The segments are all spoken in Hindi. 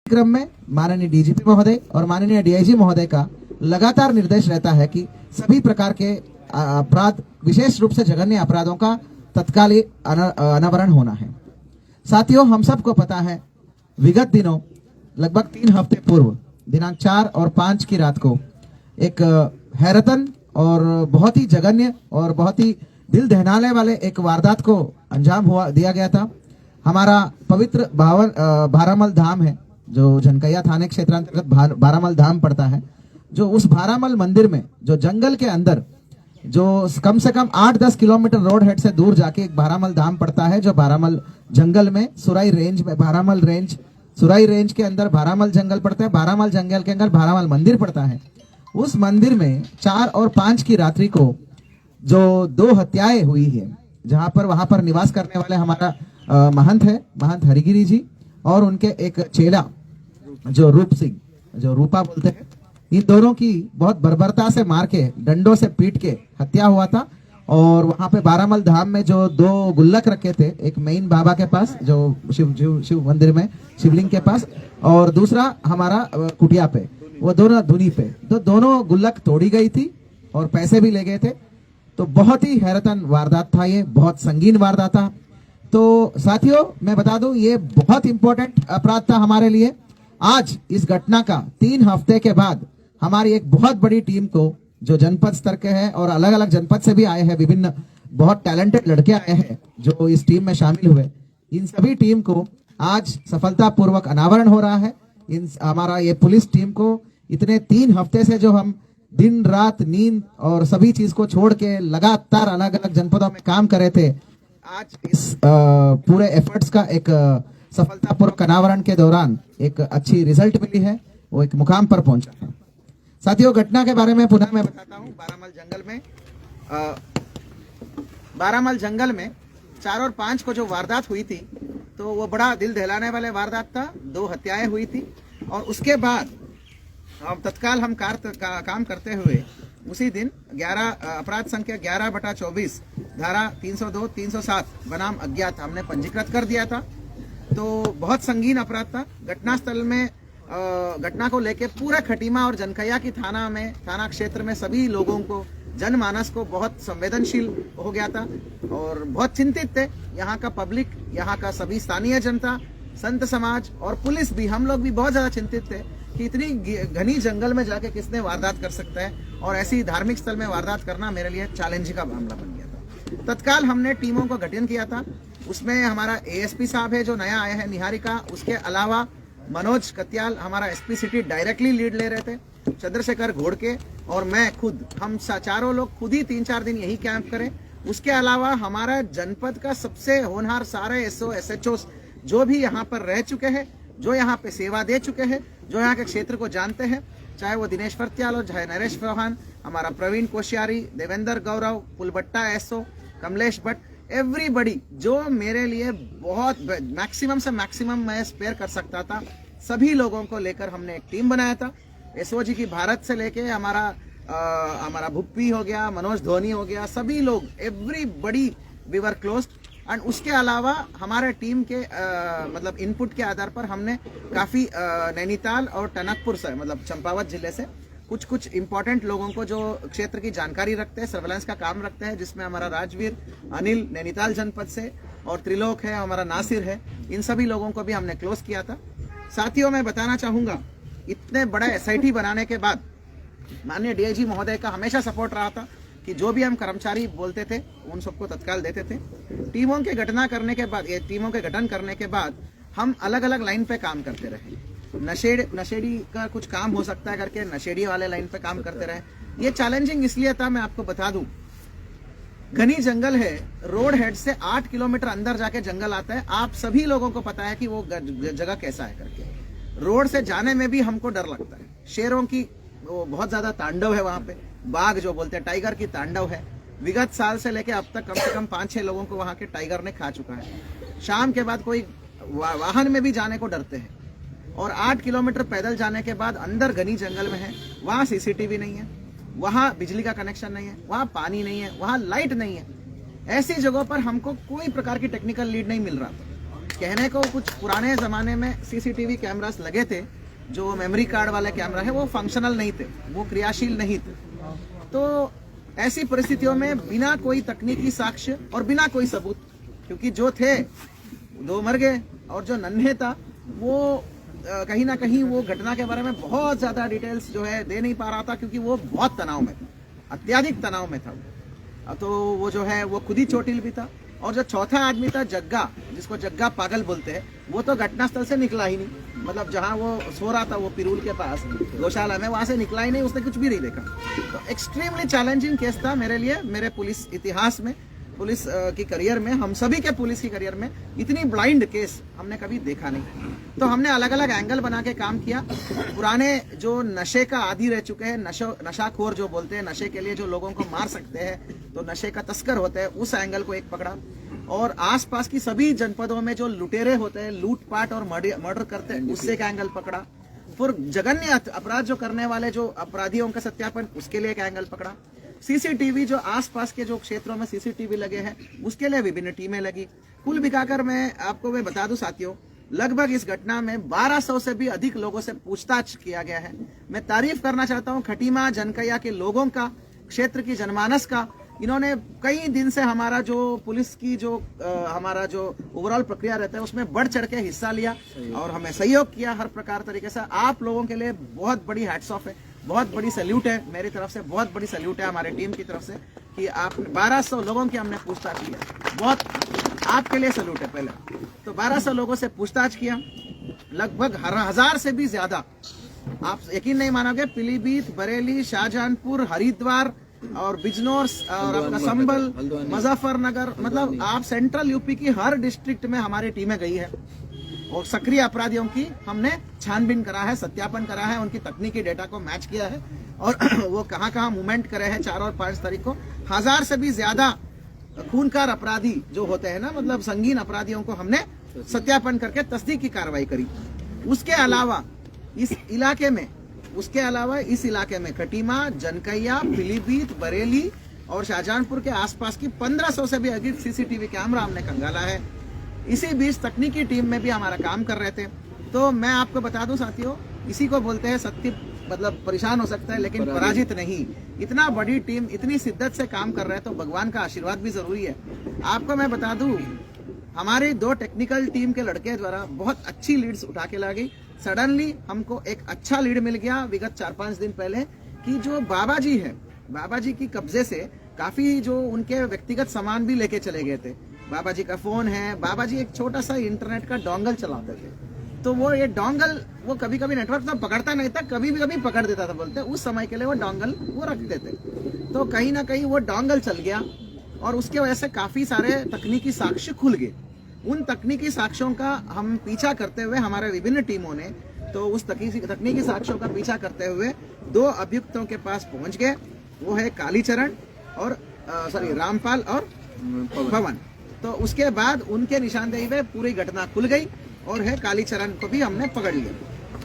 क्रम में माननीय डीजीपी महोदय और माननीय डीआईजी महोदय का लगातार निर्देश रहता है कि सभी प्रकार के अपराध, विशेष रूप से जघन्य अपराधों का तत्काल अनावरण होना है। साथियों, हम सबको पता है विगत दिनों लगभग 3 हफ्ते पूर्व दिनांक 4 और 5 की रात को एक हैरतन और बहुत ही जघन्य और बहुत ही दिल दहलाने वाले एक वारदात को अंजाम दिया गया था। हमारा पवित्र भारामल धाम है, जो जनकैया थाने क्षेत्रांतर्गत भारामल धाम पड़ता है, जो उस भारामल मंदिर में जो जंगल के अंदर जो कम से कम 8-10 किलोमीटर रोड हेड से दूर जाके एक भारामल धाम पड़ता है, जो भारामल जंगल में सुराई रेंज में सुराई रेंज के अंदर भारामल जंगल पड़ता है। भारामल जंगल के अंदर भारामल मंदिर पड़ता है। उस मंदिर में 4 और 5 की रात्रि को जो 2 हत्याएं हुई है, जहां पर वहां पर निवास करने वाले हमारा महंत है, महंत हरिगिरी जी, और उनके एक चेला जो रूप सिंह, जो रूपा बोलते हैं, इन दोनों की बहुत बर्बरता से मार के, डंडों से पीट के हत्या हुआ था। और वहां पे बारामल धाम में जो 2 गुल्लक रखे थे, एक मेन बाबा के पास जो शिव मंदिर में शिवलिंग के पास, और दूसरा हमारा कुटिया पे, वो दोनों धुनी पे, तो दोनों गुल्लक तोड़ी गई थी और पैसे भी ले गए थे। तो बहुत ही हैरतन वारदात था, ये बहुत संगीन वारदात था। तो साथियों, मैं बता दूं, ये बहुत इंपॉर्टेंट अपराध था हमारे लिए। आज इस घटना का 3 हफ्ते के बाद हमारी एक बहुत बड़ी टीम को, जो जनपद स्तर के हैं और अलग अलग जनपद से भी आए हैं, विभिन्न बहुत टैलेंटेड लड़के आए हैं जो इस टीम में शामिल हुए, इन सभी टीम को आज सफलतापूर्वक अनावरण हो रहा है। हमारा ये पुलिस टीम को इतने 3 हफ्ते से जो हम दिन रात नींद और सभी चीज को छोड़ के लगातार अलग अलग जनपदों में काम कर रहे थे, आज इस पूरे एफर्ट्स का एक सफलतापूर्वक अनावरण के दौरान एक अच्छी रिजल्ट मिली है, वो एक मुकाम पर पहुंचा है। साथियों, घटना के बारे में पुनः मैं बताता हूँ। बारामल जंगल में 4 और 5 को जो वारदात हुई थी, तो वो बड़ा दिल दहलाने वाले वारदात था। 2 हत्याएं हुई थी और उसके बाद तत्काल हम काम करते हुए उसी दिन 11 अपराध संख्या 11/24 धारा 302, 307 बनाम अज्ञात हमने पंजीकृत कर दिया था। तो बहुत संगीन अपराध था। घटनास्थल में घटना को लेके पूरा खटीमा और जनकैया की थाना क्षेत्र में सभी लोगों को, जनमानस को बहुत संवेदनशील हो गया था और बहुत चिंतित थे। यहाँ का पब्लिक, यहाँ का सभी स्थानीय जनता, संत समाज और पुलिस भी, हम लोग भी बहुत ज्यादा चिंतित थे कि इतनी घनी जंगल में जाके किसने वारदात कर सकता है, और ऐसी धार्मिक स्थल में वारदात करना मेरे लिए चैलेंज का मामला बन गया था। तत्काल हमने टीमों को गठन किया था। उसमें हमारा एएसपी साहब है जो नया आया है, निहारिका, उसके अलावा मनोज कत्याल हमारा एसपी सिटी डायरेक्टली लीड ले रहे थे, चंद्रशेखर घोड़के और मैं खुद, हम चारों लोग खुद ही 3-4 दिन यही कैंप करें। उसके अलावा हमारा जनपद का सबसे होनहार सारे एसओ एसएचओ जो भी यहाँ पर रह चुके हैं, जो यहाँ पे सेवा दे चुके हैं, जो यहाँ के क्षेत्र को जानते हैं, चाहे वो दिनेश फर्त्याल हो, चाहे नरेश चौहान, हमारा प्रवीण कोश्यारी, देवेंद्र गौरव, पुलबट्टा एसओ, कमलेश भट्ट, एवरीबडी जो मेरे लिए बहुत मैक्सिमम से मैक्सिमम मैं स्पेयर कर सकता था, सभी लोगों को लेकर हमने एक टीम बनाया था। एसओजी की भारत से लेके हमारा भुप्पी हो गया, मनोज धोनी हो गया, सभी लोग, everybody we were closed. And उसके अलावा हमारे टीम के मतलब इनपुट के आधार पर हमने काफ़ी नैनीताल और टनकपुर से, मतलब चंपावत जिले से कुछ इंपॉर्टेंट लोगों को जो क्षेत्र की जानकारी रखते हैं, सर्वेलेंस का काम रखते हैं, जिसमें हमारा राजवीर, अनिल नैनीताल जनपद से, और त्रिलोक है, हमारा नासिर है, इन सभी लोगों को भी हमने क्लोज किया था। साथियों, मैं बताना चाहूँगा, इतने बड़ा एसआईटी बनाने के बाद माननीय डीआईजी महोदय का हमेशा सपोर्ट रहा था कि जो भी हम कर्मचारी बोलते थे उन सबको तत्काल देते थे। टीमों के गठन करने के बाद हम अलग अलग लाइन पे काम करते रहे। नशेड़ी का कुछ काम हो सकता है करके नशेड़ी वाले लाइन पे काम करते रहे। ये चैलेंजिंग इसलिए था, मैं आपको बता दूं, घनी जंगल है, रोड हेड से 8 किलोमीटर अंदर जाके जंगल आता है। आप सभी लोगों को पता है कि वो जगह कैसा है करके। रोड से जाने में भी हमको डर लगता है। शेरों की वो बहुत ज्यादा तांडव है वहां पे, बाघ जो बोलते हैं, टाइगर की तांडव है। विगत साल से लेके अब तक कम से कम 5-6 लोगों को वहां के टाइगर ने खा चुका है। शाम के बाद कोई वाहन में भी जाने को डरते हैं, और 8 किलोमीटर पैदल जाने के बाद अंदर घनी जंगल में है। वहाँ सीसीटीवी नहीं है, वहाँ बिजली का कनेक्शन नहीं है, वहाँ पानी नहीं है, वहाँ लाइट नहीं है। ऐसी जगहों पर हमको कोई प्रकार की टेक्निकल लीड नहीं मिल रहा था। कहने को कुछ पुराने ज़माने में सीसीटीवी कैमरास लगे थे, जो मेमोरी कार्ड वाले कैमरा है वो फंक्शनल नहीं थे, वो क्रियाशील नहीं थे। तो ऐसी परिस्थितियों में बिना कोई तकनीकी साक्ष्य और बिना कोई सबूत, क्योंकि जो थे 2 मर गए और जो नन्हे था वो कहीं ना कहीं वो घटना के बारे में बहुत ज़्यादा डिटेल्स जो है दे नहीं पा रहा था, क्योंकि वो बहुत तनाव में था, अत्याधिक तनाव में था। तो वो जो है वो खुद ही चोटिल भी था। और जो चौथा आदमी था जग्गा, जिसको जग्गा पागल बोलते हैं, वो तो घटनास्थल से निकला ही नहीं। मतलब जहाँ वो सो रहा था वो पिरूल के पास गौशाला में, वहाँ से निकला ही नहीं, उसने कुछ भी नहीं देखा। तो एक्सट्रीमली चैलेंजिंग केस था मेरे लिए, मेरे पुलिस इतिहास में, पुलिस की करियर में, हम सभी के पुलिस की करियर में इतनी ब्लाइंड केस हमने कभी देखा नहीं। तो हमने अलग अलग एंगल बना के काम किया। पुराने जो नशे का आदी रह चुके हैं, नशाखोर जो बोलते हैं, नशे के लिए जो लोगों को मार सकते हैं, तो नशे का तस्कर होते हैं, उस एंगल को एक पकड़ा। और आसपास की सभी जनपदों में जो लुटेरे होते हैं, लूटपाट और मर्डर करते हैं, उससे एक एंगल पकड़ा। फिर जघन्य अपराध जो करने वाले जो अपराधियों का सत्यापन, उसके लिए एक एंगल पकड़ा। सीसीटीवी जो आसपास के जो क्षेत्रों में सीसीटीवी लगे हैं, उसके लिए विभिन्न टीमें लगी। कुल मिलाकर मैं बता दूं साथियों, लगभग इस घटना में 1200 से भी अधिक लोगों से पूछताछ किया गया है। मैं तारीफ करना चाहता हूं खटीमा जनकैया के लोगों का, क्षेत्र की जनमानस का। इन्होंने कई दिन से हमारा जो पुलिस की जो हमारा जो ओवरऑल प्रक्रिया रहता है उसमें बढ़ चढ़ के हिस्सा लिया और हमें सहयोग किया हर प्रकार तरीके से। आप लोगों के लिए बहुत बड़ी हैट्स ऑफ है, बहुत बड़ी सैल्यूट है मेरी तरफ से, बहुत बड़ी सैल्यूट है हमारे टीम की तरफ से कि आप 1200 लोगों की हमने पूछताछ किया, बहुत आपके लिए सैल्यूट है। पहले तो 1200 लोगों से पूछताछ किया, लगभग 1000 से भी ज्यादा, आप यकीन नहीं मानोगे, पीलीभीत, बरेली, शाहजहांपुर, हरिद्वार और बिजनौर और आपका संभल, मुजफ्फरनगर, मतलब आप सेंट्रल यूपी की हर डिस्ट्रिक्ट में हमारी टीमें गई है और सक्रिय अपराधियों की हमने छानबीन करा है, सत्यापन करा है, उनकी तकनीकी डेटा को मैच किया है और वो कहाँ कहाँ मूवमेंट करे हैं। 4 और 5 तारीख को 1000 से भी ज्यादा खूनकार अपराधी जो होते हैं ना, मतलब संगीन अपराधियों को हमने सत्यापन करके तस्दीक की कार्रवाई करी। उसके अलावा इस इलाके में खटीमा, जनकैया, पीलीभीत, बरेली और शाहजहांपुर के आसपास की 1500 से भी अधिक सीसीटीवी कैमरा हमने खंगाला है। इसी बीच तकनीकी टीम में भी हमारा काम कर रहे थे। तो मैं आपको बता दूं साथियों, इसी को बोलते हैं सत्य, मतलब परेशान हो सकता है लेकिन पराजित नहीं। इतना बड़ी टीम इतनी शिद्दत से काम कर रहे हैं तो भगवान का आशीर्वाद भी जरूरी है। आपको मैं बता दूं, हमारी 2 टेक्निकल टीम के लड़के द्वारा बहुत अच्छी लीड्स उठा के ला गई। सडनली हमको एक अच्छा लीड मिल गया विगत 4-5 दिन पहले कि जो बाबा जी है, बाबा जी की कब्जे से काफी जो उनके व्यक्तिगत सामान भी लेके चले गए थे। बाबा जी का फोन है, बाबा जी एक छोटा सा इंटरनेट का डोंगल चलाते थे, तो वो ये डोंगल वो कभी कभी नेटवर्क तो पकड़ता नहीं था, कभी भी पकड़ देता था, बोलते उस समय के लिए वो डोंगल वो रखते थे। तो कहीं ना कहीं वो डोंगल चल गया और उसके वजह से काफी सारे तकनीकी साक्ष्य खुल गए। उन तकनीकी साक्ष्यों का हम पीछा करते हुए हमारे विभिन्न टीमों ने तो उस तकनीकी साक्ष्यों का पीछा करते हुए 2 अभियुक्तों के पास पहुंच गए। वो है कालीचरण और रामपाल और पवन। तो उसके बाद उनके निशानदेही में पूरी घटना खुल गई और है कालीचरण को भी हमने पकड़ लिया,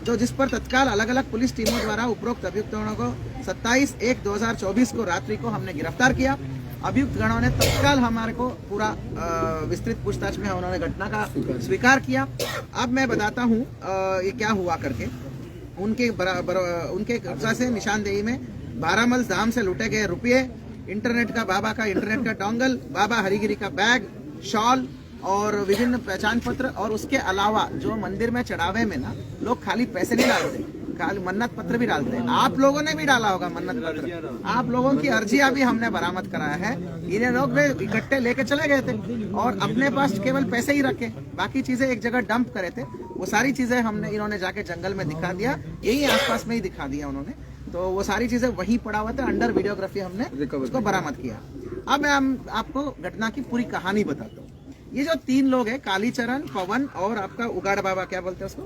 जो जिस पर तत्काल अलग अलग पुलिस टीमों द्वारा उपरोक्त अभियुक्तों को 27/1/2024 को रात्रि को हमने गिरफ्तार किया। अभियुक्त गणों ने तत्काल हमारे को पूरा विस्तृत पूछताछ में उन्होंने घटना का स्वीकार किया। अब मैं बताता हूँ ये क्या हुआ करके। उनके कब्जा से निशानदेही में 12 मल धाम से लूटे गए रुपये, इंटरनेट का बाबा का इंटरनेट का डोंगल, बाबा हरिगिरी का बैग, शॉल और विभिन्न पहचान पत्र। और उसके अलावा जो मंदिर में चढ़ावे में ना लोग खाली पैसे नहीं डालते, खाली मन्नत पत्र भी डालते हैं। आप लोगों ने भी डाला होगा मन्नत पत्र, आप लोगों की अर्जियां भी हमने बरामद कराया है। इन्हें लोग इकट्ठे लेके चले गए थे और अपने पास केवल पैसे ही रखे, बाकी चीजें एक जगह डंप करे थे। वो सारी चीजें इन्होंने जाके जंगल में दिखा दिया, यही आसपास में ही दिखा दिया उन्होंने। तो वो सारी चीजें वहीं पड़ा हुआ था, अंडर वीडियोग्राफी हमने उसको बरामद किया। अब मैं आपको घटना की पूरी कहानी बताता हूँ। ये जो 3 लोग हैं, कालीचरण, पवन और आपका उगाड़ बाबा, क्या बोलते हैं उसको,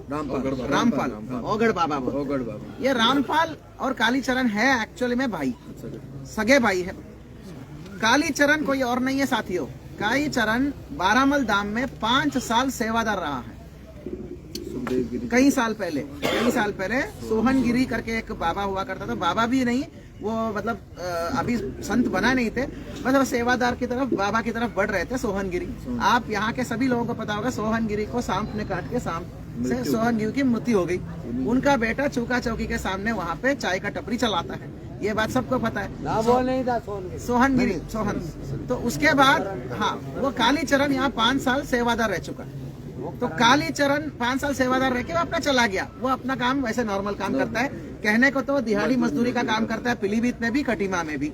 रामपाल, ओगड़ बाबा। ये रामपाल और कालीचरण है एक्चुअली में भाई, सगे भाई है। कालीचरण कोई और नहीं है साथियों, कालीचरण 12 मल धाम में 5 साल सेवादार रहा है। कई साल पहले सोहनगिरी करके एक बाबा हुआ करता था, बाबा भी नहीं वो मतलब अभी संत बना नहीं थे, बस वो सेवादार की तरफ, बाबा की तरफ बढ़ रहे थे। सोहनगिरी, आप यहाँ के सभी लोगों को पता होगा, सोहनगिरी को सांप ने काट के सांप से सोहनगिरी की मृत्यु हो गई। उनका बेटा चूका चौकी के सामने वहाँ पे चाय का टपरी चलाता है, ये बात सबको पता है। वो नहीं था सोहनगिरी, सोहन। तो उसके बाद हाँ, वो कालीचरण यहाँ 5 साल सेवादार रह चुका। तो कालीचरण 5 साल सेवादार रह के वो अपना चला गया। वो अपना काम वैसे नॉर्मल काम करता है, कहने को तो दिहाड़ी मजदूरी का काम करता है, पीलीभीत में भी, कटिमा में भी।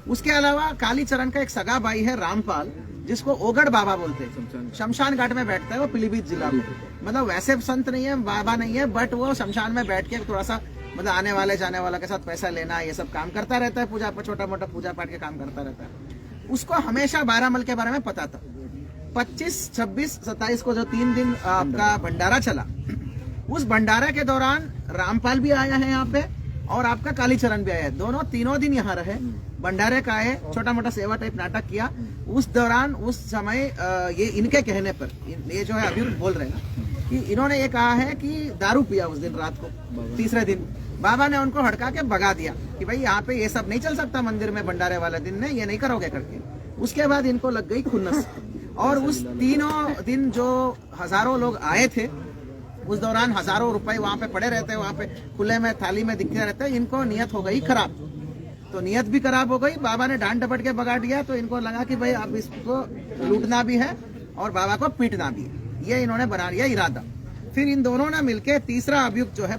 उसके अलावा कालीचरण का एक सगा भाई है रामपाल, जिसको ओगड़ बाबा बोलते हैं, शमशान घाट में बैठता है वो, पीलीभीत जिला में। मतलब वैसे संत नहीं है, बाबा नहीं है, बट वो शमशान में बैठ के थोड़ा सा मतलब आने वाले जाने वाले के साथ पैसा लेना, ये सब काम करता रहता है, पूजा, छोटा मोटा पूजा पाठ के काम करता रहता है। उसको हमेशा बारामल के बारे में पता था। 25, 26, 27 को जो 3 दिन आपका भंडारा चला, उस भंडारा के दौरान रामपाल भी आया है यहाँ पे और आपका कालीचरण भी आया है। तीनों दिन यहाँ रहे, भंडारे का है, छोटा मोटा सेवा टाइप नाटक किया। उस दौरान उस समय ये इनके कहने पर, ये जो है अभी बोल रहे हैं कि इन्होंने ये कहा है कि दारू पिया उस दिन रात को, तीसरे दिन बाबा ने उनको हड़का के भगा दिया कि भाई यहाँ पे ये सब नहीं चल सकता मंदिर में, भंडारे वाले दिन में ये नहीं करोगे करके। उसके बाद इनको लग गई खुन्नस, और उस तीनों दिन जो हजारों लोग आए थे, उस दौरान हजारों रुपए वहां पे पड़े रहते, वहां पे खुले में थाली में दिखते रहते, इनको नियत हो गई खराब। तो नियत भी खराब हो गई, बाबा ने डांट डपट के भगा दिया। तो इनको लगा कि भाई अब इसको लूटना भी है और बाबा को पीटना भी है, ये इन्होंने बना लिया इरादा। फिर इन दोनों ने मिलके तीसरा अभियुक्त जो है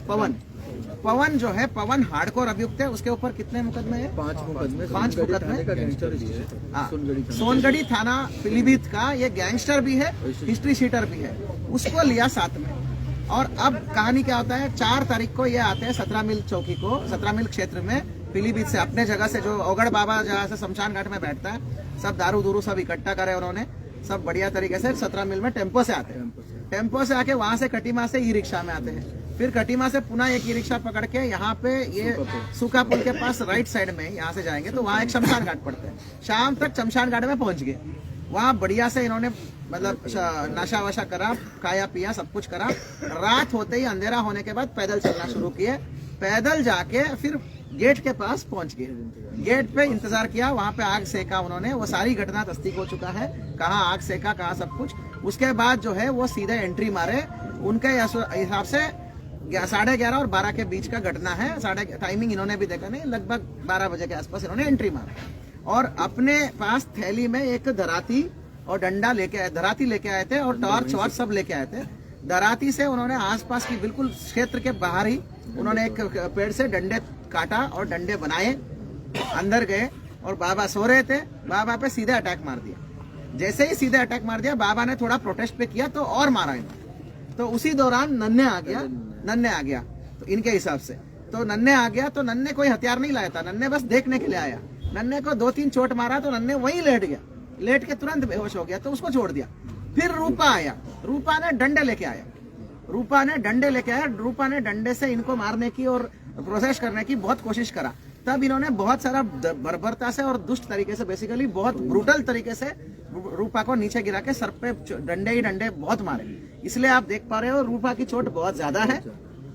पवन जो है, पवन हार्डकोर अभियुक्त है। उसके ऊपर कितने मुकदमे हैं? 5 मुकदमे। सोनगढ़ी थाना पीलीभीत का ये गैंगस्टर भी है, हिस्ट्री शीटर भी है, उसको लिया साथ में। और अब कहानी क्या होता है, 4 तारीख को ये आते हैं 17 मील चौकी को, 17 मील क्षेत्र में पीलीभीत से, अपने जगह से, जो ओगड़ बाबा जहाँ से शमशान घाट में बैठता है, सब दारू दूरू सब इकट्ठा करे उन्होंने, सब बढ़िया तरीके से 17 मील में टेम्पो से आते हैं। टेम्पो से आके वहां से कटिमा से ई रिक्शा में आते हैं, फिर कटिमा से पुनः एक ई रिक्शा पकड़ के यहाँ पे ये सूखा पुल के पास राइट साइड में यहाँ से जाएंगे तो वहाँ एक शमशान घाट पड़ता है। शाम तक शमशान घाट में पहुंच गए, वहाँ बढ़िया से इन्होंने मतलब नशा वशा करा, खाया पिया, सब कुछ करा। रात होते ही, अंधेरा होने के बाद पैदल चलना शुरू किए। पैदल जाके फिर गेट के पास पहुंच गए, गेट पे इंतजार किया, वहां पे आग सेका उन्होंने। वो सारी घटना तस्दीक हो चुका है, कहाँ आग सेका, कहाँ सब कुछ। उसके बाद जो है वो सीधे एंट्री मारे। उनके हिसाब से 11:30 और 12 के बीच का घटना है, टाइमिंग इन्होंने भी देखा नहीं, लगभग 12 बजे के आसपास इन्होंने एंट्री मारा और अपने पास थैली में एक धराती और डंडा लेके आए, धराती लेके आए थे और टॉर्च वॉर्च सब लेके आए थे। धराती से उन्होंने आसपास की बिल्कुल क्षेत्र के बाहर ही उन्होंने एक पेड़ से डंडे काटा और डंडे बनाए, अंदर गए और बाबा सो रहे थे, बाबा पे सीधे अटैक मार दिया। जैसे ही सीधे अटैक मार दिया, बाबा ने थोड़ा प्रोटेस्ट पे किया तो और मारा इन्होंने। तो उसी दौरान नन्हे आ गया तो इनके हिसाब से तो नन्हे आ गया, तो नन्हे कोई हथियार नहीं लाया था, नन्हे बस देखने के लिए आया। नन्हे को 2-3 चोट मारा तो नन्हे वहीं लेट गया, लेट के तुरंत बेहोश हो गया, तो उसको छोड़ दिया। फिर रूपा आया, रूपा ने डंडे लेके आया, रूपा ने डंडे से इनको मारने की और प्रोसेस करने की बहुत कोशिश करा। तब इन्होंने बहुत सारा बर्बरता से और दुष्ट तरीके से, बेसिकली बहुत ब्रूटल तरीके से रूपा को नीचे गिरा के सर पे डंडे ही डंडे बहुत मारे। इसलिए आप देख पा रहे हो रूपा की चोट बहुत ज्यादा है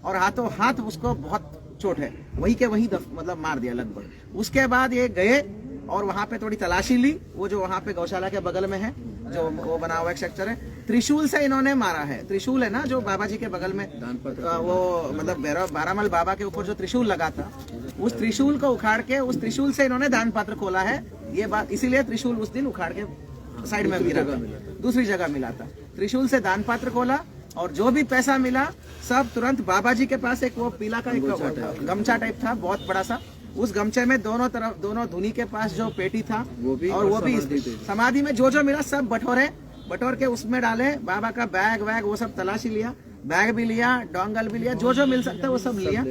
और हाथों हाथ उसको बहुत चोट है, वहीं के वहीं मतलब मार दिया लगभग। उसके बाद ये गए और वहां पे थोड़ी तलाशी ली, वो जो वहां पे गौशाला के बगल में है, जो वो बना हुआ एक स्ट्रक्चर है, त्रिशूल से इन्होंने मारा है। त्रिशूल है ना जो बाबा जी के बगल में, वो मतलब बारामल बाबा के ऊपर जो त्रिशूल लगा था, उस त्रिशूल को उखाड़ के उस त्रिशूल से इन्होंने दान पात्र खोला है। ये बात इसीलिए त्रिशूल उस दिन उखाड़ के साइड में गिरा था, दूसरी जगह मिला था। त्रिशूल से दान पात्र खोला और जो भी पैसा मिला सब तुरंत बाबा जी के पास एक वो पीला का एक गमछा टाइप था बहुत बड़ा सा, उस गमछे में दोनों तरफ, दोनों धुनी के पास जो पेटी था और वो भी समाधि में जो मिला सब बटोर के उसमें डाले। बाबा का बैग वैग वो सब तलाशी लिया, बैग भी लिया, डोंगल भी लिया, जो मिल सकता है वो सब लिया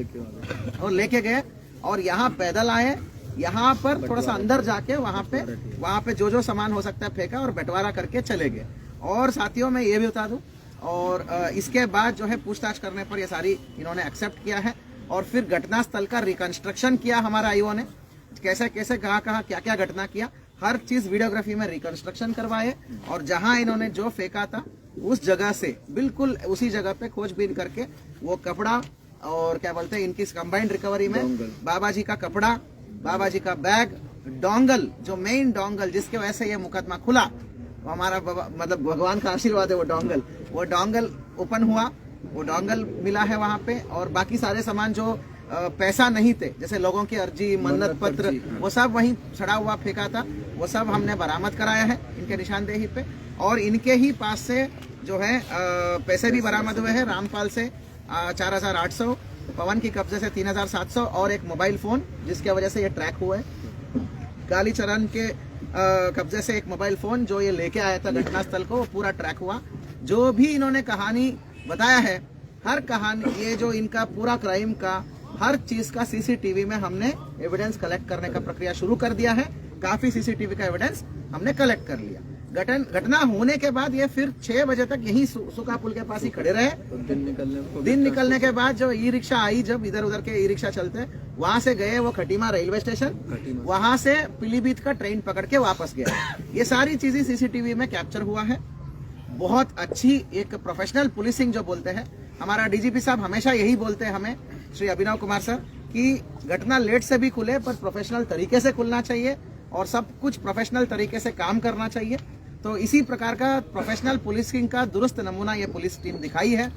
और लेके गए। और यहाँ पैदल आए, यहाँ पर थोड़ा सा अंदर जाके वहाँ पे जो सामान हो सकता है फेंका और बंटवारा करके चले गए। और साथियों मैं ये भी बता दूं, और इसके बाद जो है पूछताछ करने पर ये सारी इन्होंने एक्सेप्ट किया है और फिर घटना स्थल का रिकंस्ट्रक्शन किया हमारा आईओ ने, कैसे कैसे कहाँ क्या क्या घटना किया, हर चीज वीडियोग्राफी में रिकंस्ट्रक्शन करवाए और जहां इन्होंने जो फेंका था उस जगह से बिल्कुल उसी जगह पे खोजबीन करके वो कपड़ा और क्या बोलते हैं इनकी कंबाइंड रिकवरी में बाबा जी का कपड़ा बाबा जी का बैग, डोंगल, जो मेन डोंगल जिसके वजह से ये मुकदमा खुला, हमारा मतलब भगवान का आशीर्वाद है, वो डोंगल ओपन हुआ, वो डोंगल मिला है वहाँ पे। और बाकी सारे सामान जो पैसा नहीं थे, जैसे लोगों की अर्जी, मन्नत पत्र, वो सब वहीं सड़ा हुआ फेंका था, वो सब हमने बरामद कराया है इनके निशानदेही पे। और इनके ही पास से जो है पैसे भी बरामद हुए हैं, रामपाल से 4,800, पवन की कब्जे से 3,700 और एक मोबाइल फोन जिसकी वजह से ये ट्रैक हुआ है। कालीचरण के कब्जे से एक मोबाइल फोन जो ये लेके आया था घटनास्थल को, वो पूरा ट्रैक हुआ। जो भी इन्होंने कहानी बताया है, हर कहानी, ये जो इनका पूरा क्राइम का हर चीज का सीसीटीवी में हमने एविडेंस कलेक्ट करने का प्रक्रिया शुरू कर दिया है। काफी सीसीटीवी का एविडेंस हमने कलेक्ट कर लिया। घटना होने के बाद ये फिर 6 बजे तक यही सुका पुल के पास ही खड़े रहे। दिन निकलने के बाद जो ई रिक्शा आई, जब इधर उधर के ई रिक्शा चलते, वहां से गए वो खटीमा रेलवे स्टेशन, वहां से पीलीभीत का ट्रेन पकड़ के वापस गया। ये सारी चीजें सीसीटीवी में कैप्चर हुआ है। बहुत अच्छी एक प्रोफेशनल पुलिसिंग जो बोलते हैं, हमारा डीजीपी साहब हमेशा यही बोलते हैं हमें, श्री अभिनव कुमार सर, कि घटना लेट से भी खुले पर प्रोफेशनल तरीके से खुलना चाहिए और सब कुछ प्रोफेशनल तरीके से काम करना चाहिए। तो इसी प्रकार का प्रोफेशनल पुलिसिंग का दुरुस्त नमूना ये पुलिस टीम दिखाई है।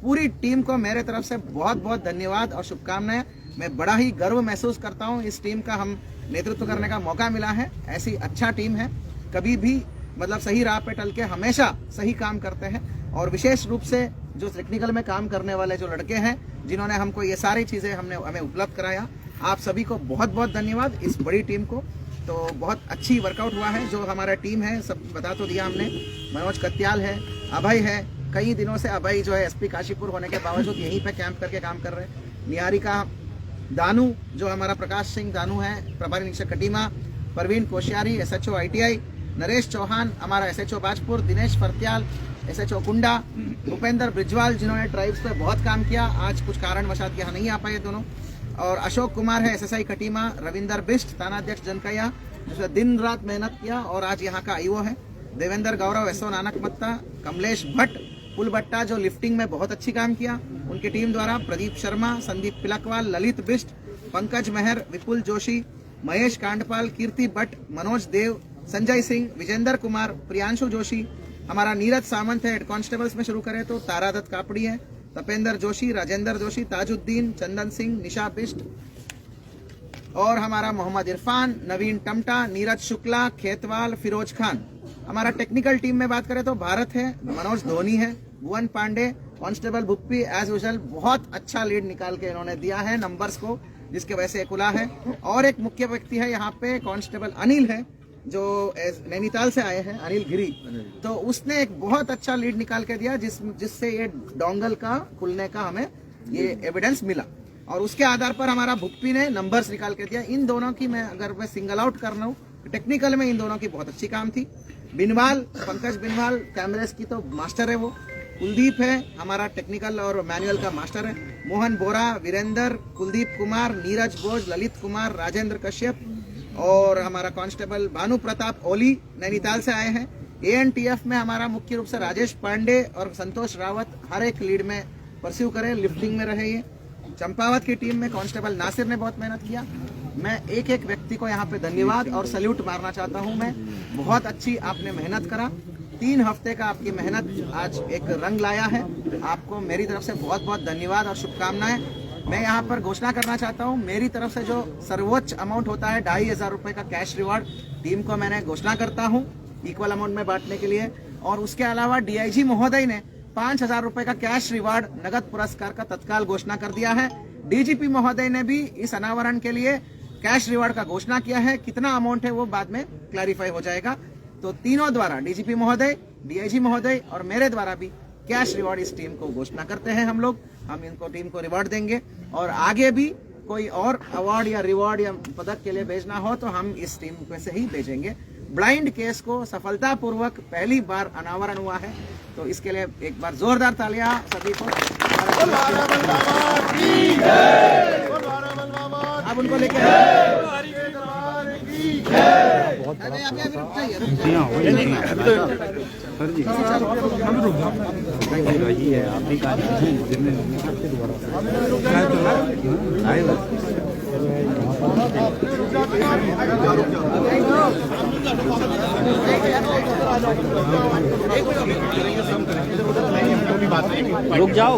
पूरी टीम को मेरे तरफ से बहुत बहुत धन्यवाद और शुभकामनाएं। मैं बड़ा ही गर्व महसूस करता हूं, इस टीम का हम नेतृत्व करने का मौका मिला है। ऐसी अच्छा टीम है, कभी भी मतलब सही राह पे टल के हमेशा सही काम करते हैं। और विशेष रूप से जो टेक्निकल में काम करने वाले जो लड़के हैं, जिन्होंने हमको ये सारी चीजें हमें उपलब्ध कराया, आप सभी को बहुत बहुत धन्यवाद। इस बड़ी टीम को तो बहुत अच्छी वर्कआउट हुआ है। जो हमारा टीम है सब बता तो दिया हमने, मनोज कत्याल है, अभय है, कई दिनों से अभय जो है एसपी काशीपुर होने के बावजूद यहीं पे कैंप करके काम कर रहे हैं। निहारिका, दानू जो हमारा प्रकाश सिंह दानू है, प्रभारी निरीक्षक कटीमा, परवीन कोश्यारी SHO ITI, नरेश चौहान हमारा SHO बाजपुर, दिनेश फरत्याल SHO कुंडा, भूपेंद्र ब्रिजवाल जिन्होंने ट्राइब्स पे बहुत काम किया, आज कुछ कारणवशात यहाँ नहीं आ पाए दोनों, और अशोक कुमार है SSI कटीमा, रविंदर बिष्ट थानाध्यक्ष जनकैया जिसने दिन रात मेहनत किया और आज यहाँ का IO है, देवेंद्र गौरव SO नानक मत्ता, कमलेश भट्ट पुल भट्टा जो लिफ्टिंग में बहुत अच्छी काम किया उनकी टीम द्वारा, प्रदीप शर्मा, संदीप पिलकवाल, ललित बिष्ट, पंकज मेहर, विपुल जोशी, महेश कांडपाल, कीर्ति भट्ट, मनोज देव, संजय सिंह, विजेंद्र कुमार, प्रियांशु जोशी, हमारा नीरज सामंत है। हेड कांस्टेबल्स में शुरू करें तो तारा दत्त कापड़ी है, तपेंद्र जोशी, राजेंद्र जोशी, ताजुद्दीन, चंदन सिंह, निशा बिष्ट, और हमारा मोहम्मद इरफान, नवीन टमटा, नीरज शुक्ला, खेतवाल, फिरोज खान। हमारा टेक्निकल टीम में बात करें तो भारत है, मनोज धोनी है, Bhuvan Pandey, constable Bhuppi as usual बहुत अच्छा लीड निकाल के इन्होंने दिया है नंबर्स को, जिसके वजह से खुला है। और एक मुख्य व्यक्ति है यहाँ पे, कांस्टेबल अनिल है जो नैनीताल से आए हैं, अनिल गिरी, तो उसने एक बहुत अच्छा लीड निकाल के दिया जिससे ये डोंगल का खुलने का हमें ये एविडेंस मिला। और उसके आधार पर हमारा भुप्पी ने नंबर्स निकाल के दिया। इन दोनों की मैं सिंगल आउट कर रहा हूँ, टेक्निकल में इन दोनों की बहुत अच्छी काम थी। बिनवाल, पंकज बिनवाल कैमरेस की तो मास्टर है वो। कुलदीप है हमारा टेक्निकल और मैनुअल का मास्टर है। मोहन बोरा, वीरेंद्र, कुलदीप कुमार, नीरज बोज, ललित कुमार, राजेंद्र कश्यप, और हमारा कांस्टेबल भानु प्रताप ओली नैनीताल से आए हैं। ANTF में हमारा मुख्य रूप से राजेश पांडे और संतोष रावत हर एक लीड में परस्यू करें, लिफ्टिंग में रहे। चंपावत की टीम में कांस्टेबल नासिर ने बहुत मेहनत किया। मैं एक एक व्यक्ति को यहाँ पे धन्यवाद और सैल्यूट मारना चाहता हूँ। मैं बहुत अच्छी आपने मेहनत करा, 3 हफ्ते का आपकी मेहनत आज एक रंग लाया है। आपको मेरी तरफ से बहुत बहुत धन्यवाद और शुभकामनाएं। मैं यहाँ पर घोषणा करना चाहता हूँ, मेरी तरफ से जो सर्वोच्च अमाउंट होता है 2,500 रुपए का कैश रिवार्ड टीम को मैंने घोषणा करता हूँ इक्वल अमाउंट में बांटने के लिए। और उसके अलावा DIG महोदय ने 5,000 रुपए का कैश रिवार्ड नगद पुरस्कार का तत्काल घोषणा कर दिया है। DGP महोदय ने भी इस अनावरण के लिए कैश रिवार्ड का घोषणा किया है। कितना अमाउंट है वो बाद में क्लैरिफाई हो जाएगा। तो तीनों द्वारा, DGP महोदय, DIG महोदय और मेरे द्वारा भी कैश रिवार्ड इस टीम को घोषणा करते हैं हम इनको टीम को रिवार्ड देंगे। और आगे भी कोई और अवार्ड या रिवार्ड या पदक के लिए भेजना हो तो हम इस टीम में से ही भेजेंगे। ब्लाइंड केस को सफलतापूर्वक पहली बार अनावरण हुआ है, तो इसके लिए एक बार जोरदार तालियां सभी को। अब उनको लेके रुक जाओ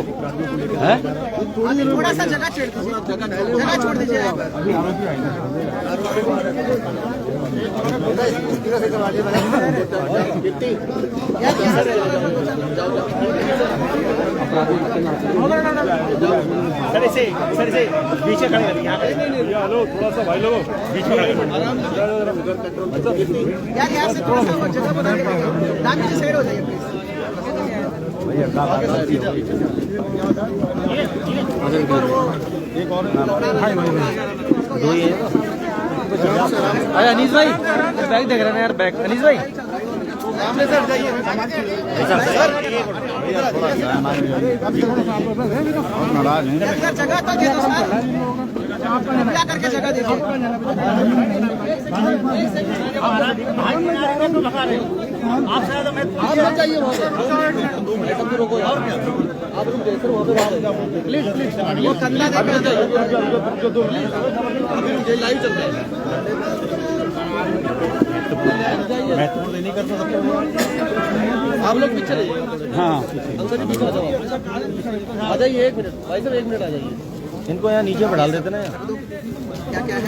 है। थोड़ा सा जगह छोड़ दीजिए सर से पीछे खड़े हैं यहाँ पे। हेलो थोड़ा सा भाई लोगों बीच में यार यहाँ से थोड़ा सा वो जगह बना के ताकि साइड हो जाइए प्लीज। अरे अनीस भाई बैग देख रहे हैं यार, बैग अनीस भाई सामने से हट जाइए। जगह तो दे दो सर, क्या करके जगह दीजिए। आप मत जाइए वहाँ प्लीज प्लीज वो कंधा देकर लाइव चल रहा है। महत्वपूर्ण नहीं करता सबको। आप लोग पीछे रहिए। हाँ अंदर ही पीछे आ जाइए। 1 मिनट भाई साहब, 1 मिनट आ जाइए। इनको यहाँ नीचे पर डाल देते ना यार। क्या क्या है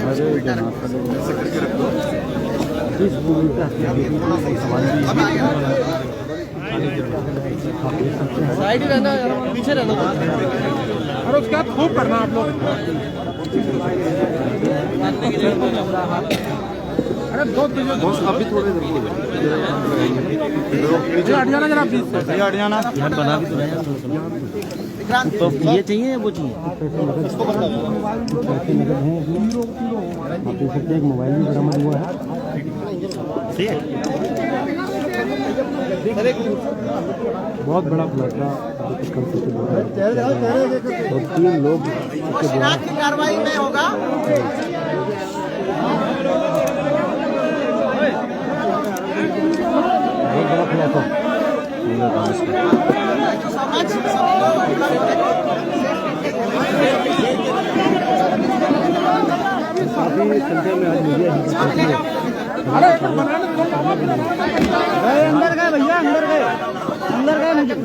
साइड ही रहना, पीछे रहना और उसके बाद खूब करना आप लोग। अरे बहुत अभी थोड़े देर पीछे हट जाना जरा, प्लीज हट जाना। यहाँ बना भी तो रहे हैं। तो ये चाहिए वो चाहिए। एक मोबाइल भी बरामद हुआ है। बहुत बड़ा खुलासा और 3 लोग शिनाख्त की कार्रवाई में होगा। बहुत बड़ा खुलासा। काफी संख्या में आज मीडिया अंदर गए भैया, अंदर गए मुझे